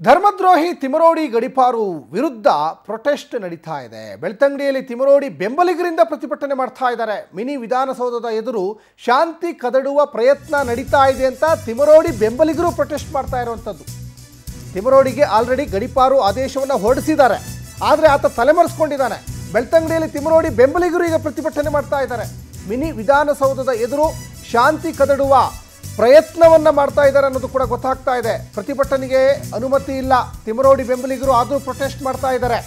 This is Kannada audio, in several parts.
ಧರ್ಮದ್ರೋಹಿ ತಿಮರೋಡಿ ಗಡಿಪಾರು ವಿರುದ್ಧ ಪ್ರೊಟೆಸ್ಟ್ ನಡೀತಾ ಇದೆ. ಬೆಳ್ತಂಗಡಿಯಲ್ಲಿ ತಿಮರೋಡಿ ಬೆಂಬಲಿಗರಿಂದ ಪ್ರತಿಭಟನೆ ಮಾಡ್ತಾ ಇದ್ದಾರೆ. ಮಿನಿ ವಿಧಾನಸೌಧದ ಎದುರು ಶಾಂತಿ ಕದಡುವ ಪ್ರಯತ್ನ ನಡೀತಾ ಇದೆ ಅಂತ ತಿಮರೋಡಿ ಬೆಂಬಲಿಗರು ಪ್ರೊಟೆಸ್ಟ್ ಮಾಡ್ತಾ ಇರುವಂಥದ್ದು. ತಿಮರೋಡಿಗೆ ಆಲ್ರೆಡಿ ಗಡಿಪಾರು ಆದೇಶವನ್ನು ಹೊರಡಿಸಿದ್ದಾರೆ, ಆದರೆ ಆತ ತಲೆಮರೆಸ್ಕೊಂಡಿದ್ದಾನೆ. ಬೆಳ್ತಂಗಡಿಯಲ್ಲಿ ತಿಮರೋಡಿ ಬೆಂಬಲಿಗರು ಈಗ ಪ್ರತಿಭಟನೆ ಮಾಡ್ತಾ ಇದ್ದಾರೆ. ಮಿನಿ ವಿಧಾನಸೌಧದ ಎದುರು ಶಾಂತಿ ಕದಡುವ ಪ್ರಯತ್ನವನ್ನು ಮಾಡ್ತಾ ಇದ್ದಾರೆ ಅನ್ನೋದು ಕೂಡ ಗೊತ್ತಾಗ್ತಾ ಇದೆ. ಪ್ರತಿಭಟನೆಗೆ ಅನುಮತಿ ಇಲ್ಲ, ತಿಮರೋಡಿ ಬೆಂಬಲಿಗರು ಆದರೂ ಪ್ರೊಟೆಸ್ಟ್ ಮಾಡ್ತಾ ಇದ್ದಾರೆ.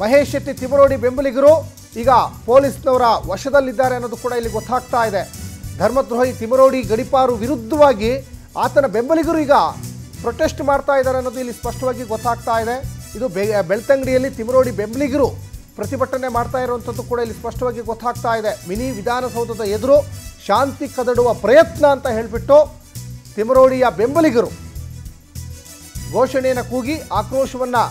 ಮಹೇಶ್ ಶೆಟ್ಟಿ ತಿಮರೋಡಿ ಬೆಂಬಲಿಗರು ಈಗ ಪೊಲೀಸ್ನವರ ವಶದಲ್ಲಿದ್ದಾರೆ ಅನ್ನೋದು ಕೂಡ ಇಲ್ಲಿ ಗೊತ್ತಾಗ್ತಾ ಇದೆ. ಧರ್ಮದ್ರೋಹಿ ತಿಮರೋಡಿ ಗಡಿಪಾರು ವಿರುದ್ಧವಾಗಿ ಆತನ ಬೆಂಬಲಿಗರು ಈಗ ಪ್ರೊಟೆಸ್ಟ್ ಮಾಡ್ತಾ ಇದ್ದಾರೆ ಅನ್ನೋದು ಇಲ್ಲಿ ಸ್ಪಷ್ಟವಾಗಿ ಗೊತ್ತಾಗ್ತಾ ಇದೆ. ಇದು ಬೆಳ್ತಂಗಡಿಯಲ್ಲಿ ತಿಮರೋಡಿ ಬೆಂಬಲಿಗರು ಪ್ರತಿಭಟನೆ ಮಾಡ್ತಾ ಇರುವಂಥದ್ದು ಕೂಡ ಇಲ್ಲಿ ಸ್ಪಷ್ಟವಾಗಿ ಗೊತ್ತಾಗ್ತಾ ಇದೆ. ಮಿನಿ ವಿಧಾನಸೌಧದ ಎದುರು ಶಾಂತಿ ಕದಡುವ ಪ್ರಯತ್ನ ಅಂತ ಹೇಳಿಬಿಟ್ಟು ತಿಮರೋಡಿಯ ಬೆಂಬಲಿಗರು ಘೋಷಣೆಯನ್ನು ಕೂಗಿ ಆಕ್ರೋಶವನ್ನು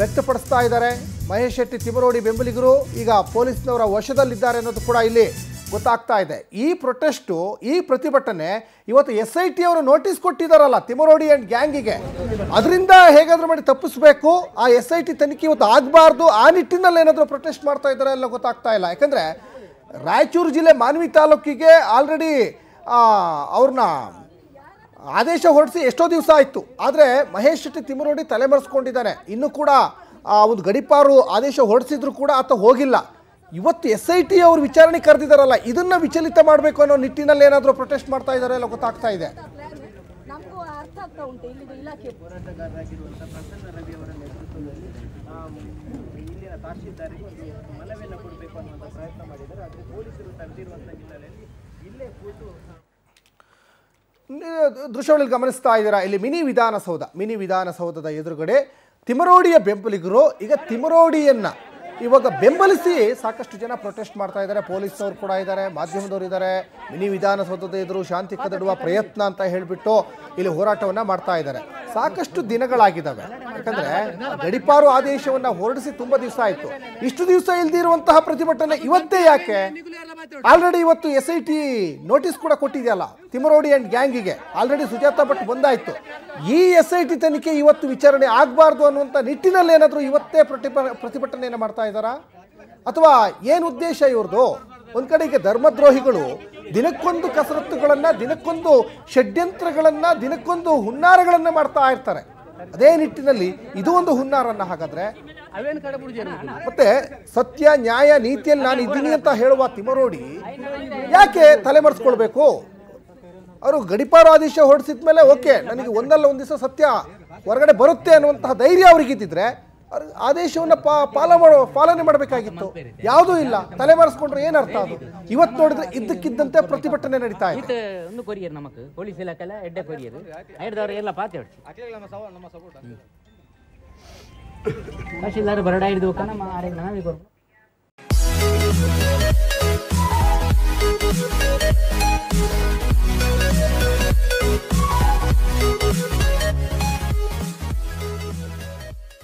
ವ್ಯಕ್ತಪಡಿಸ್ತಾ ಇದ್ದಾರೆ. ಮಹೇಶ್ ಶೆಟ್ಟಿ ತಿಮರೋಡಿ ಬೆಂಬಲಿಗರು ಈಗ ಪೊಲೀಸ್ನವರ ವಶದಲ್ಲಿದ್ದಾರೆ ಅನ್ನೋದು ಕೂಡ ಇಲ್ಲಿ ಗೊತ್ತಾಗ್ತಾ ಇದೆ. ಈ ಪ್ರೊಟೆಸ್ಟು, ಈ ಪ್ರತಿಭಟನೆ ಇವತ್ತು SIT ಅವರು ನೋಟಿಸ್ ಕೊಟ್ಟಿದ್ದಾರಲ್ಲ ತಿಮರೋಡಿ ಆ್ಯಂಡ್ ಗ್ಯಾಂಗಿಗೆ, ಅದರಿಂದ ಹೇಗಾದರೂ ಮಾಡಿ ತಪ್ಪಿಸಬೇಕು, ಆ SIT ತನಿಖೆ ಇವತ್ತು ಆಗಬಾರ್ದು, ಆ ನಿಟ್ಟಿನಲ್ಲಿ ಏನಾದರೂ ಪ್ರೊಟೆಸ್ಟ್ ಮಾಡ್ತಾ ಇದ್ದಾರೆ ಎಲ್ಲ ಗೊತ್ತಾಗ್ತಾ ಇಲ್ಲ. ಯಾಕಂದರೆ ರಾಯಚೂರು ಜಿಲ್ಲೆ ಮಾನ್ವಿ ತಾಲೂಕಿಗೆ ಆಲ್ರೆಡಿ ಅವ್ರನ್ನ ಆದೇಶ ಹೊರಡಿಸಿ ಎಷ್ಟೋ ದಿವಸ ಆಯಿತು, ಆದರೆ ಮಹೇಶ್ ಶೆಟ್ಟಿ ತಿಮರೋಡಿ ತಲೆಮರೆಸ್ಕೊಂಡಿದ್ದಾನೆ. ಇನ್ನೂ ಕೂಡ ಒಂದು ಗಡಿಪಾರು ಆದೇಶ ಹೊರಡಿಸಿದ್ರು ಕೂಡ ಆತ ಹೋಗಿಲ್ಲ. ಇವತ್ತು SIT ಅವರು ವಿಚಾರಣೆ ಕರೆದಿದ್ದಾರಲ್ಲ, ಇದನ್ನು ವಿಚಲಿತ ಮಾಡಬೇಕು ಅನ್ನೋ ನಿಟ್ಟಿನಲ್ಲಿ ಏನಾದರೂ ಪ್ರೊಟೆಸ್ಟ್ ಮಾಡ್ತಾ ಇದ್ದಾರೆ ಎಲ್ಲ ಗೊತ್ತಾಗ್ತಾ ಇದೆ. ನಮಗೂ ಅರ್ಥ ಆಗ್ತಾ ಉಂಟು. ಇಲ್ಲಿನ ಇಲಾಖೆ ಹೋರಾಟಗಾರರಾಗಿರುವಂಥ ಪ್ರಸನ್ನ ರವಿ ಅವರ ನೇತೃತ್ವದಲ್ಲಿ ಇಲ್ಲಿನ ತಹಶೀಲ್ದಾರಿಗೆ ಒಂದು ಮನವಿಯನ್ನು ಕೊಡಬೇಕು ಅನ್ನುವಂಥ ಪ್ರಯತ್ನ ಮಾಡಿದ್ದಾರೆ. ಆದರೆ ಪೊಲೀಸರು ತಡೆದಿರುವಂಥ ಹಿನ್ನೆಲೆಯಲ್ಲಿ ಇಲ್ಲೇ ಕೂತು ದೃಶ್ಯಗಳಲ್ಲಿ ಗಮನಿಸ್ತಾ ಇದ್ದೀರಾ. ಇಲ್ಲಿ ಮಿನಿ ವಿಧಾನಸೌಧದ ಎದುರುಗಡೆ ತಿಮರೋಡಿಯ ಬೆಂಬಲಿಗರು ಈಗ ತಿಮರೋಡಿಯನ್ನು ಇವಾಗ ಬೆಂಬಲಿಸಿ ಸಾಕಷ್ಟು ಜನ ಪ್ರೊಟೆಸ್ಟ್ ಮಾಡ್ತಾ ಇದ್ದಾರೆ. ಪೊಲೀಸ್ನವರು ಕೂಡ ಇದ್ದಾರೆ, ಮಾಧ್ಯಮದವರು ಇದ್ದಾರೆ. ಮಿನಿ ವಿಧಾನಸೌಧದ ಎದುರು ಶಾಂತಿ ಕದಡುವ ಪ್ರಯತ್ನ ಅಂತ ಹೇಳಿಬಿಟ್ಟು ಇಲ್ಲಿ ಹೋರಾಟವನ್ನು ಮಾಡ್ತಾ ಇದ್ದಾರೆ. ಸಾಕಷ್ಟು ದಿನಗಳಾಗಿದ್ದಾವೆ, ಯಾಕಂದರೆ ಗಡಿಪಾರು ಆದೇಶವನ್ನು ಹೊರಡಿಸಿ ತುಂಬ ದಿವಸ ಆಯಿತು. ಇಷ್ಟು ದಿವಸ ಇಲ್ದಿರುವಂತಹ ಪ್ರತಿಭಟನೆ ಇವತ್ತೇ ಯಾಕೆ? ಆಲ್ರೆಡಿ ಇವತ್ತು SIT ನೋಟಿಸ್ ಕೂಡ ಕೊಟ್ಟಿದೆಯಲ್ಲ ತಿಮರೋಡಿ ಆ್ಯಂಡ್ ಗ್ಯಾಂಗಿಗೆ. ಆಲ್ರೆಡಿ ಸುಜಾತಾ ಭಟ್ ಬಂದಾಯಿತು. ಈ SIT ತನಿಖೆ ಇವತ್ತು ವಿಚಾರಣೆ ಆಗಬಾರ್ದು ಅನ್ನುವಂಥ ನಿಟ್ಟಿನಲ್ಲಿ ಏನಾದರೂ ಇವತ್ತೇ ಪ್ರತಿಭಟನೆಯನ್ನು ಮಾಡ್ತಾ ಇದ್ದಾರಾ, ಅಥವಾ ಏನು ಉದ್ದೇಶ ಇವ್ರದ್ದು? ಒಂದು ಕಡೆಗೆ ಧರ್ಮದ್ರೋಹಿಗಳು ದಿನಕ್ಕೊಂದು ಕಸರತ್ತುಗಳನ್ನು, ದಿನಕ್ಕೊಂದು ಷಡ್ಯಂತ್ರಗಳನ್ನು, ದಿನಕ್ಕೊಂದು ಹುನ್ನಾರಗಳನ್ನು ಮಾಡ್ತಾ ಇರ್ತಾರೆ. ಅದೇ ನಿಟ್ಟಿನಲ್ಲಿ ಇದು ಒಂದು ಹುನ್ನಾರನ್ನ. ಹಾಗಾದ್ರೆ ಮತ್ತೆ ಸತ್ಯ ನ್ಯಾಯ ನೀತಿಯಲ್ಲಿ ನಾನು ಇದ್ದೀನಿ ಅಂತ ಹೇಳುವ ತಿಮರೋಡಿ ಯಾಕೆ ತಲೆಮರೆಸ್ಕೊಳ್ಬೇಕು? ಅವರು ಗಡಿಪಾರು ಆದೇಶ ಹೊರಡಿಸಿದ ಮೇಲೆ ಓಕೆ, ನನಗೆ ಒಂದಲ್ಲ ಒಂದು ದಿವಸ ಸತ್ಯ ಹೊರಗಡೆ ಬರುತ್ತೆ ಅನ್ನುವಂತಹ ಧೈರ್ಯ ಅವ್ರಿಗಿದ್ದಿದ್ರೆ ಆದೇಶವನ್ನು ಪಾಲನೆ ಮಾಡಬೇಕಾಗಿತ್ತು. ಯಾವುದೂ ಇಲ್ಲ, ತಲೆಮರೆಸ್ಕೊಂಡ್ರೆ ಏನರ್ಥ ಅದು? ಇವತ್ತು ನೋಡಿದ್ರೆ ಇದ್ದಕ್ಕಿದ್ದಂತೆ ಪ್ರತಿಭಟನೆ ನಡೀತಾ ಇದೆ. ತಹಶೀಲ್ದಾರ್ ಬರಡ ಹಿಡಿದು